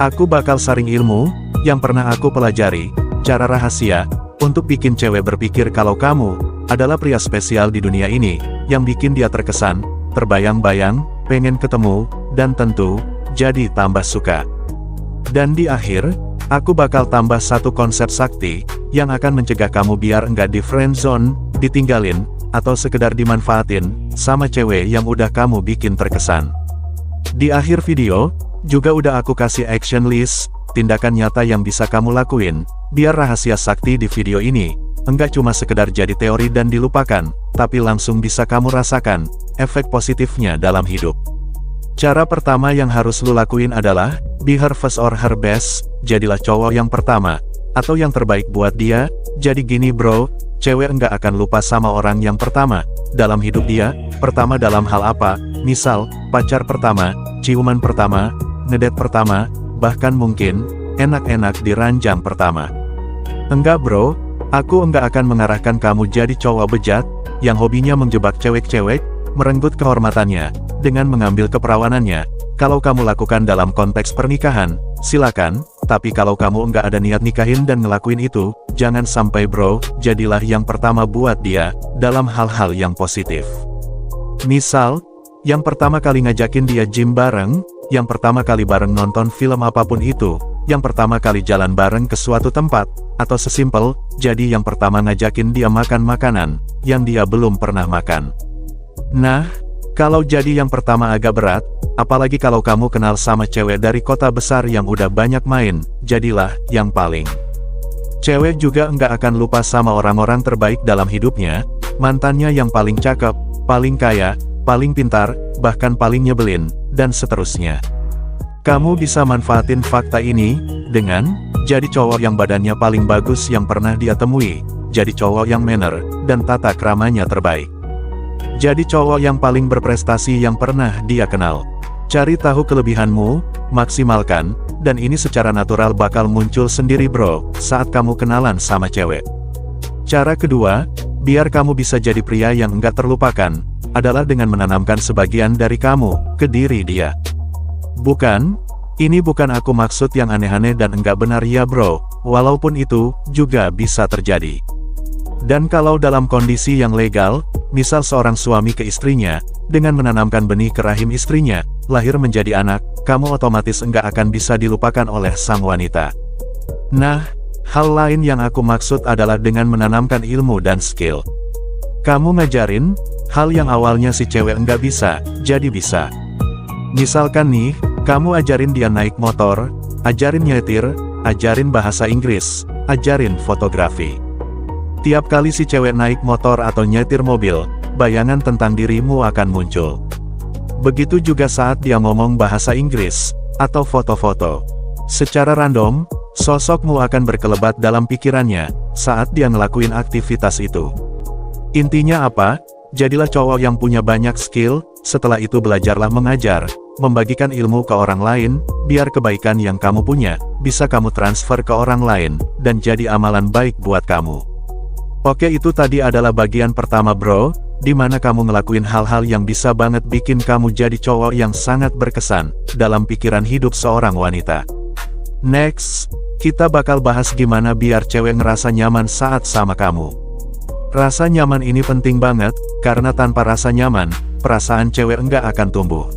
Aku bakal sharing ilmu yang pernah aku pelajari, cara rahasia untuk bikin cewek berpikir kalau kamu adalah pria spesial di dunia ini, yang bikin dia terkesan, terbayang-bayang, pengen ketemu, dan tentu jadi tambah suka. Dan di akhir, aku bakal tambah satu konsep sakti yang akan mencegah kamu biar enggak di friend zone, ditinggalin, atau sekedar dimanfaatin sama cewek yang udah kamu bikin terkesan. Di akhir video, juga udah aku kasih action list, tindakan nyata yang bisa kamu lakuin, biar rahasia sakti di video ini, enggak cuma sekedar jadi teori dan dilupakan, tapi langsung bisa kamu rasakan, efek positifnya dalam hidup. Cara pertama yang harus lu lakuin adalah, be her first or her best, jadilah cowok yang pertama, atau yang terbaik buat dia. Jadi gini bro, cewek enggak akan lupa sama orang yang pertama, dalam hidup dia, pertama dalam hal apa, misal, pacar pertama, ciuman pertama, ngedate pertama, bahkan mungkin, enak-enak di ranjang pertama. Enggak bro, aku enggak akan mengarahkan kamu jadi cowok bejat, yang hobinya menjebak cewek-cewek, merenggut kehormatannya, dengan mengambil keperawanannya. Kalau kamu lakukan dalam konteks pernikahan, silakan, tapi kalau kamu enggak ada niat nikahin dan ngelakuin itu, jangan sampai bro, jadilah yang pertama buat dia, dalam hal-hal yang positif. Misal, yang pertama kali ngajakin dia gym bareng, yang pertama kali bareng nonton film apapun itu, yang pertama kali jalan bareng ke suatu tempat, atau sesimpel, jadi yang pertama ngajakin dia makan makanan, yang dia belum pernah makan. Nah, kalau jadi yang pertama agak berat, apalagi kalau kamu kenal sama cewek dari kota besar yang udah banyak main, jadilah yang paling. Cewek juga enggak akan lupa sama orang-orang terbaik dalam hidupnya, mantannya yang paling cakep, paling kaya, paling pintar, bahkan paling nyebelin, dan seterusnya. Kamu bisa manfaatin fakta ini, dengan, jadi cowok yang badannya paling bagus yang pernah dia temui, jadi cowok yang manner, dan tata kramanya terbaik. Jadi cowok yang paling berprestasi yang pernah dia kenal. Cari tahu kelebihanmu, maksimalkan, dan ini secara natural bakal muncul sendiri bro, saat kamu kenalan sama cewek. Cara kedua, biar kamu bisa jadi pria yang enggak terlupakan, adalah dengan menanamkan sebagian dari kamu ke diri dia. Ini bukan aku maksud yang aneh-aneh dan enggak benar ya bro, walaupun itu juga bisa terjadi. Dan kalau dalam kondisi yang legal, misal seorang suami ke istrinya, dengan menanamkan benih ke rahim istrinya, lahir menjadi anak, kamu otomatis enggak akan bisa dilupakan oleh sang wanita. Nah, hal lain yang aku maksud adalah dengan menanamkan ilmu dan skill. Kamu ngajarin, hal yang awalnya si cewek enggak bisa, jadi bisa. Misalkan nih, kamu ajarin dia naik motor, ajarin nyetir, ajarin bahasa Inggris, ajarin fotografi. Tiap kali si cewek naik motor atau nyetir mobil, bayangan tentang dirimu akan muncul. Begitu juga saat dia ngomong bahasa Inggris, atau foto-foto. Secara random, sosokmu akan berkelebat dalam pikirannya, saat dia ngelakuin aktivitas itu. Intinya apa? Jadilah cowok yang punya banyak skill, setelah itu belajarlah mengajar, membagikan ilmu ke orang lain, biar kebaikan yang kamu punya, bisa kamu transfer ke orang lain, dan jadi amalan baik buat kamu. Oke, itu tadi adalah bagian pertama bro, di mana kamu ngelakuin hal-hal yang bisa banget bikin kamu jadi cowok yang sangat berkesan, dalam pikiran hidup seorang wanita. Next, kita bakal bahas gimana biar cewek ngerasa nyaman saat sama kamu. Rasa nyaman ini penting banget, karena tanpa rasa nyaman, perasaan cewek enggak akan tumbuh.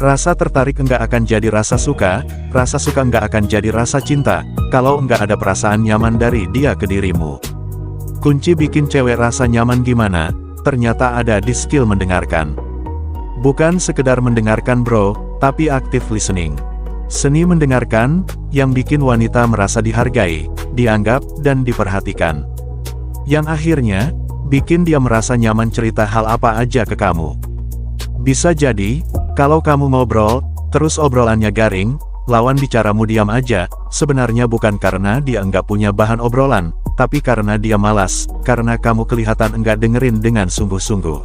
Rasa tertarik enggak akan jadi rasa suka enggak akan jadi rasa cinta, kalau enggak ada perasaan nyaman dari dia ke dirimu. Kunci bikin cewek rasa nyaman gimana? Ternyata ada di skill mendengarkan. Bukan sekedar mendengarkan bro, tapi active listening. Seni mendengarkan, yang bikin wanita merasa dihargai, dianggap, dan diperhatikan. Yang akhirnya, bikin dia merasa nyaman cerita hal apa aja ke kamu. Bisa jadi, kalau kamu ngobrol, terus obrolannya garing, lawan bicaramu diam aja, sebenarnya bukan karena dia enggak punya bahan obrolan, tapi karena dia malas, karena kamu kelihatan enggak dengerin dengan sungguh-sungguh.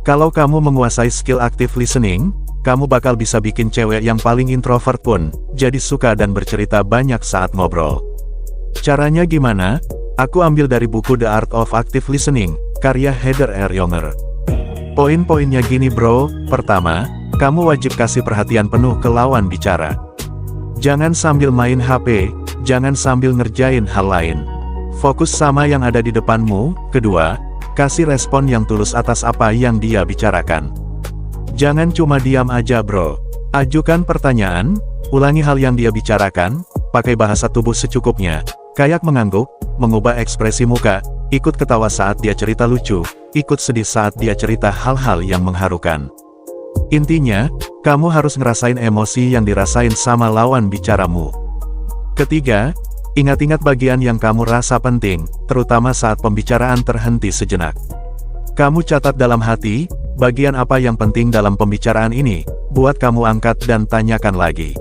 Kalau kamu menguasai skill active listening, kamu bakal bisa bikin cewek yang paling introvert pun, jadi suka dan bercerita banyak saat ngobrol. Caranya gimana? Aku ambil dari buku The Art of Active Listening, karya Heather R. Younger. Poin-poinnya gini bro, pertama, kamu wajib kasih perhatian penuh ke lawan bicara. Jangan sambil main HP, jangan sambil ngerjain hal lain. Fokus sama yang ada di depanmu. Kedua, kasih respon yang tulus atas apa yang dia bicarakan. Jangan cuma diam aja bro. Ajukan pertanyaan, ulangi hal yang dia bicarakan, pakai bahasa tubuh secukupnya, kayak mengangguk, mengubah ekspresi muka, ikut ketawa saat dia cerita lucu, ikut sedih saat dia cerita hal-hal yang mengharukan. Intinya, kamu harus ngerasain emosi yang dirasain sama lawan bicaramu. Ketiga, ingat-ingat bagian yang kamu rasa penting, terutama saat pembicaraan terhenti sejenak. Kamu catat dalam hati, bagian apa yang penting dalam pembicaraan ini, buat kamu angkat dan tanyakan lagi.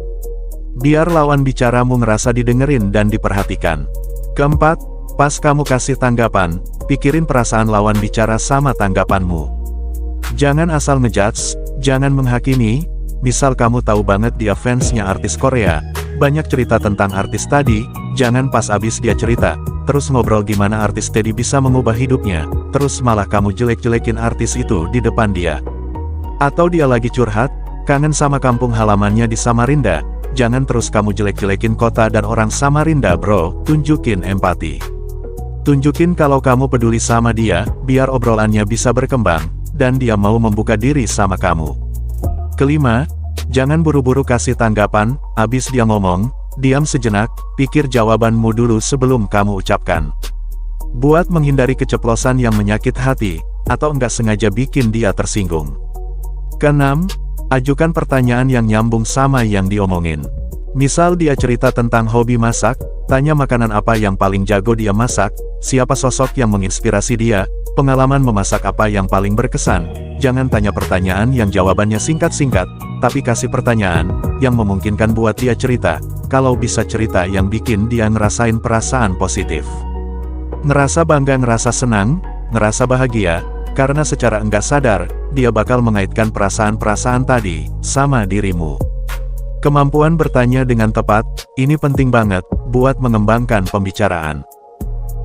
Biar lawan bicaramu ngerasa didengerin dan diperhatikan. Keempat, pas kamu kasih tanggapan, pikirin perasaan lawan bicara sama tanggapanmu. Jangan asal ngejudge, jangan menghakimi. Misal kamu tahu banget dia fansnya artis Korea, banyak cerita tentang artis tadi, jangan pas abis dia cerita, terus ngobrol gimana artis tadi bisa mengubah hidupnya, terus malah kamu jelek-jelekin artis itu di depan dia. Atau dia lagi curhat, kangen sama kampung halamannya di Samarinda, jangan terus kamu jelek-jelekin kota dan orang Samarinda bro, tunjukin empati. Tunjukin kalau kamu peduli sama dia, biar obrolannya bisa berkembang, dan dia mau membuka diri sama kamu. Kelima, jangan buru-buru kasih tanggapan, abis dia ngomong, diam sejenak, pikir jawabanmu dulu sebelum kamu ucapkan. Buat menghindari keceplosan yang menyakit hati, atau enggak sengaja bikin dia tersinggung. Keenam, ajukan pertanyaan yang nyambung sama yang diomongin. Misal dia cerita tentang hobi masak, tanya makanan apa yang paling jago dia masak, siapa sosok yang menginspirasi dia, pengalaman memasak apa yang paling berkesan. Jangan tanya pertanyaan yang jawabannya singkat-singkat, tapi kasih pertanyaan yang memungkinkan buat dia cerita, kalau bisa cerita yang bikin dia ngerasain perasaan positif. Ngerasa bangga, ngerasa senang, ngerasa bahagia, karena secara enggak sadar, dia bakal mengaitkan perasaan-perasaan tadi sama dirimu. Kemampuan bertanya dengan tepat, ini penting banget, buat mengembangkan pembicaraan.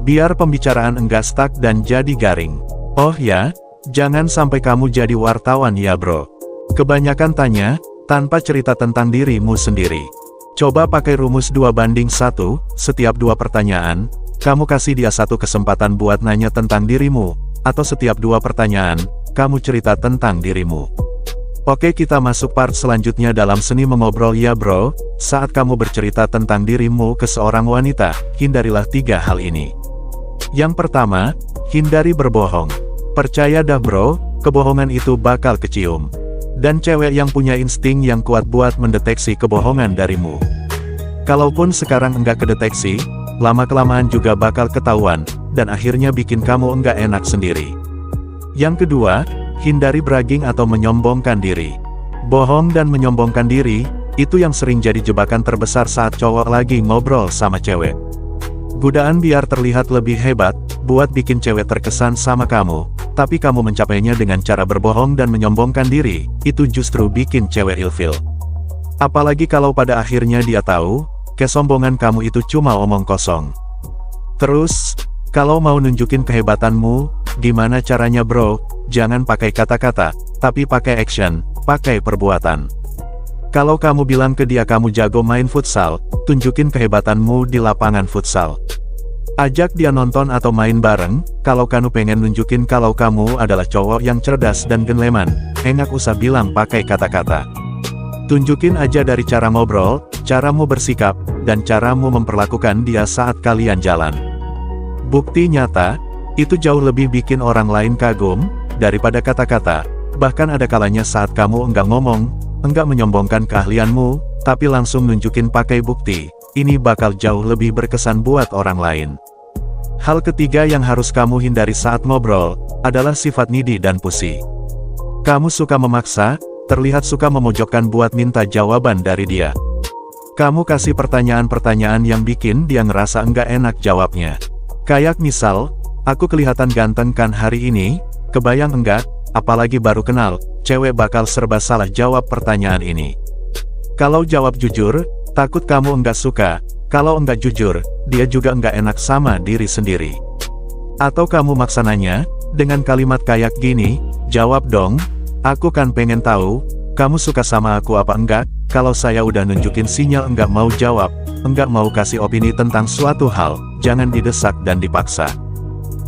Biar pembicaraan enggak stuck dan jadi garing. Oh ya, jangan sampai kamu jadi wartawan ya bro. Kebanyakan tanya, tanpa cerita tentang dirimu sendiri. Coba pakai rumus 2:1, setiap 2 pertanyaan, kamu kasih dia 1 kesempatan buat nanya tentang dirimu, atau setiap 2 pertanyaan, kamu cerita tentang dirimu. Oke, kita masuk part selanjutnya dalam seni mengobrol ya bro. Saat kamu bercerita tentang dirimu ke seorang wanita, hindarilah 3 hal ini. Yang pertama, hindari berbohong. Percaya dah bro, kebohongan itu bakal kecium. Dan cewek yang punya insting yang kuat buat mendeteksi kebohongan darimu. Kalaupun sekarang enggak kedeteksi, lama-kelamaan juga bakal ketahuan, dan akhirnya bikin kamu enggak enak sendiri. Yang kedua, hindari bragging atau menyombongkan diri. Bohong dan menyombongkan diri, itu yang sering jadi jebakan terbesar saat cowok lagi ngobrol sama cewek. Godaan biar terlihat lebih hebat, buat bikin cewek terkesan sama kamu, tapi kamu mencapainya dengan cara berbohong dan menyombongkan diri, itu justru bikin cewek ilfil. Apalagi kalau pada akhirnya dia tahu, kesombongan kamu itu cuma omong kosong. Terus, kalau mau nunjukin kehebatanmu, gimana caranya bro? Jangan pakai kata-kata, tapi pakai action, pakai perbuatan. Kalau kamu bilang ke dia kamu jago main futsal, tunjukin kehebatanmu di lapangan futsal. Ajak dia nonton atau main bareng, kalau kamu pengen nunjukin kalau kamu adalah cowok yang cerdas dan genleman, enak usah bilang pakai kata-kata. Tunjukin aja dari cara ngobrol, caramu bersikap, dan caramu memperlakukan dia saat kalian jalan. Bukti nyata, itu jauh lebih bikin orang lain kagum, daripada kata-kata. Bahkan ada kalanya saat kamu enggak ngomong, enggak menyombongkan keahlianmu, tapi langsung nunjukin pakai bukti, ini bakal jauh lebih berkesan buat orang lain. Hal ketiga yang harus kamu hindari saat ngobrol, adalah sifat needy dan pussy. Kamu suka memaksa, terlihat suka memojokkan buat minta jawaban dari dia. Kamu kasih pertanyaan-pertanyaan yang bikin dia ngerasa enggak enak jawabnya. Kayak misal, aku kelihatan ganteng kan hari ini? Kebayang enggak? Apalagi baru kenal, cewek bakal serba salah jawab pertanyaan ini. Kalau jawab jujur, takut kamu enggak suka. Kalau enggak jujur, dia juga enggak enak sama diri sendiri. Atau kamu maksa nanya, dengan kalimat kayak gini, jawab dong, aku kan pengen tahu, Kamu suka sama aku apa enggak? Kalau saya udah nunjukin sinyal enggak mau jawab, enggak mau kasih opini tentang suatu hal, jangan didesak dan dipaksa.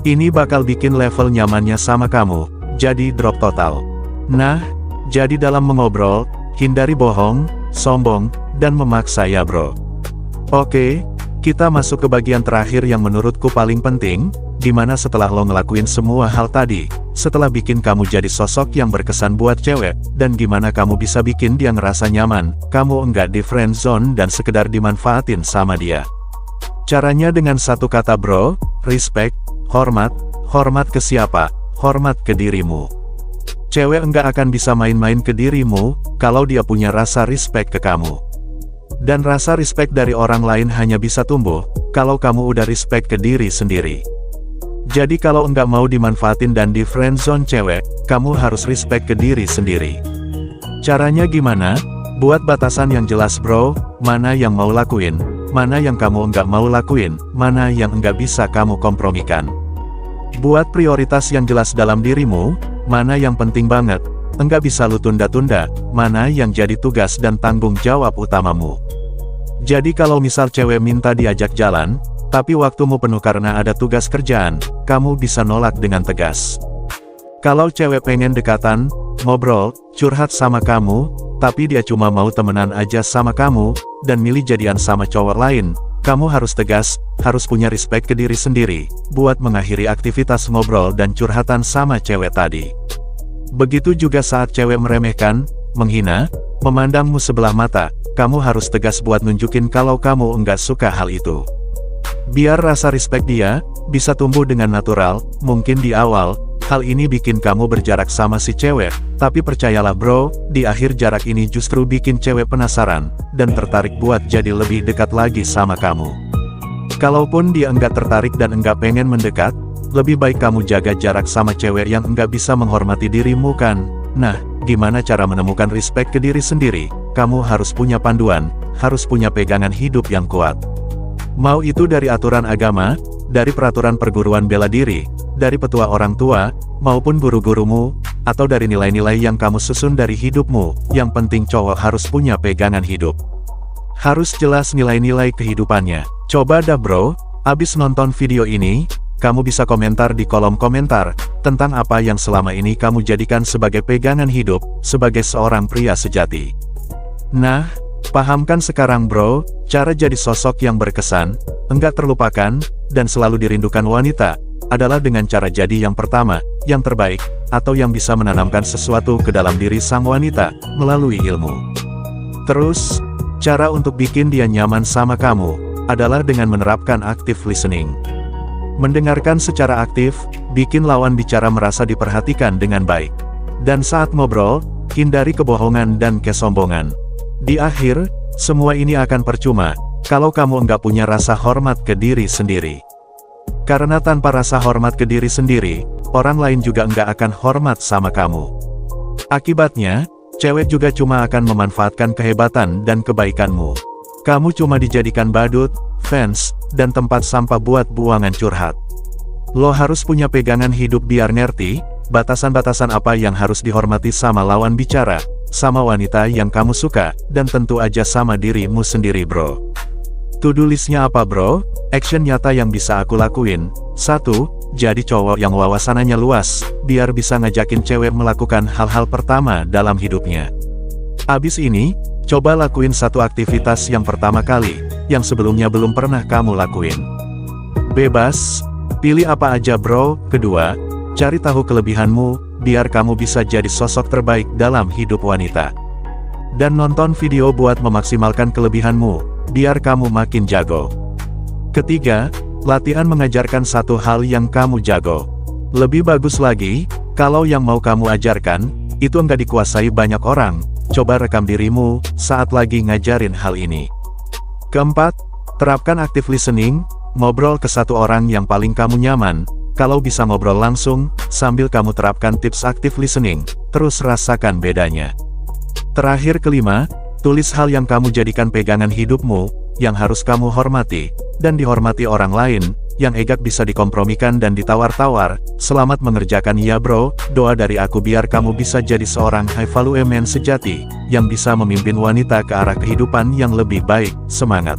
Ini bakal bikin level nyamannya sama kamu, jadi drop total. Nah, jadi dalam mengobrol, hindari bohong, sombong, dan memaksa ya bro. Oke, kita masuk ke bagian terakhir yang menurutku paling penting, dimana setelah lo ngelakuin semua hal tadi, setelah bikin kamu jadi sosok yang berkesan buat cewek, dan gimana kamu bisa bikin dia ngerasa nyaman, kamu enggak di friend zone dan sekedar dimanfaatin sama dia. Caranya dengan satu kata bro, respect, hormat. Hormat ke siapa? Hormat ke dirimu. Cewek enggak akan bisa main-main ke dirimu, kalau dia punya rasa respect ke kamu. Dan rasa respect dari orang lain hanya bisa tumbuh, kalau kamu udah respect ke diri sendiri. Jadi kalau enggak mau dimanfaatin dan di friendzone cewek, kamu harus respect ke diri sendiri. Caranya gimana? Buat batasan yang jelas bro, mana yang mau lakuin, mana yang kamu enggak mau lakuin, mana yang enggak bisa kamu kompromikan. Buat prioritas yang jelas dalam dirimu, mana yang penting banget, enggak bisa lu tunda-tunda, mana yang jadi tugas dan tanggung jawab utamamu. Jadi kalau misal cewek minta diajak jalan, tapi waktumu penuh karena ada tugas kerjaan, kamu bisa nolak dengan tegas. Kalau cewek pengen dekatan, ngobrol, curhat sama kamu, tapi dia cuma mau temenan aja sama kamu, dan milih jadian sama cowok lain, kamu harus tegas, harus punya respect ke diri sendiri, buat mengakhiri aktivitas ngobrol dan curhatan sama cewek tadi. Begitu juga saat cewek meremehkan, menghina, memandangmu sebelah mata, kamu harus tegas buat nunjukin kalau kamu enggak suka hal itu. Biar rasa respect dia, bisa tumbuh dengan natural, mungkin di awal, hal ini bikin kamu berjarak sama si cewek, tapi percayalah bro, di akhir jarak ini justru bikin cewek penasaran, dan tertarik buat jadi lebih dekat lagi sama kamu. Kalaupun dia enggak tertarik dan enggak pengen mendekat, lebih baik kamu jaga jarak sama cewek yang enggak bisa menghormati dirimu kan. Nah, gimana cara menemukan respect ke diri sendiri? Kamu harus punya panduan, harus punya pegangan hidup yang kuat. Mau itu dari aturan agama, dari peraturan perguruan bela diri, dari petua orang tua, maupun guru-gurumu, atau dari nilai-nilai yang kamu susun dari hidupmu, yang penting cowok harus punya pegangan hidup. Harus jelas nilai-nilai kehidupannya. Coba dah bro, abis nonton video ini, kamu bisa komentar di kolom komentar, tentang apa yang selama ini kamu jadikan sebagai pegangan hidup, sebagai seorang pria sejati. Nah, pahamkan sekarang bro, cara jadi sosok yang berkesan, enggak terlupakan, dan selalu dirindukan wanita, adalah dengan cara jadi yang pertama, yang terbaik, atau yang bisa menanamkan sesuatu ke dalam diri sang wanita, melalui ilmu. Terus, cara untuk bikin dia nyaman sama kamu, adalah dengan menerapkan active listening. Mendengarkan secara aktif, bikin lawan bicara merasa diperhatikan dengan baik. Dan saat ngobrol, hindari kebohongan dan kesombongan. Di akhir, semua ini akan percuma, kalau kamu enggak punya rasa hormat ke diri sendiri. Karena tanpa rasa hormat ke diri sendiri, orang lain juga enggak akan hormat sama kamu. Akibatnya, cewek juga cuma akan memanfaatkan kehebatan dan kebaikanmu. Kamu cuma dijadikan badut, fans, dan tempat sampah buat buangan curhat. Lo harus punya pegangan hidup biar ngerti, batasan-batasan apa yang harus dihormati sama lawan bicara, sama wanita yang kamu suka, dan tentu aja sama dirimu sendiri bro. To-do listnya apa bro? Action nyata yang bisa aku lakuin. 1. Jadi cowok yang wawasannya luas, biar bisa ngajakin cewek melakukan hal-hal pertama dalam hidupnya. Abis ini, coba lakuin satu aktivitas yang pertama kali, yang sebelumnya belum pernah kamu lakuin. Bebas, pilih apa aja bro. 2. Cari tahu kelebihanmu, biar kamu bisa jadi sosok terbaik dalam hidup wanita. Dan nonton video buat memaksimalkan kelebihanmu, biar kamu makin jago. 3. Latihan mengajarkan satu hal yang kamu jago. Lebih bagus lagi, kalau yang mau kamu ajarkan, itu enggak dikuasai banyak orang, coba rekam dirimu, saat lagi ngajarin hal ini. 4. Terapkan active listening, ngobrol ke satu orang yang paling kamu nyaman, kalau bisa ngobrol langsung, sambil kamu terapkan tips active listening, terus rasakan bedanya. Terakhir 5, tulis hal yang kamu jadikan pegangan hidupmu, yang harus kamu hormati, dan dihormati orang lain, yang egak bisa dikompromikan dan ditawar-tawar. Selamat mengerjakan ya bro, doa dari aku biar kamu bisa jadi seorang high value man sejati, yang bisa memimpin wanita ke arah kehidupan yang lebih baik. Semangat!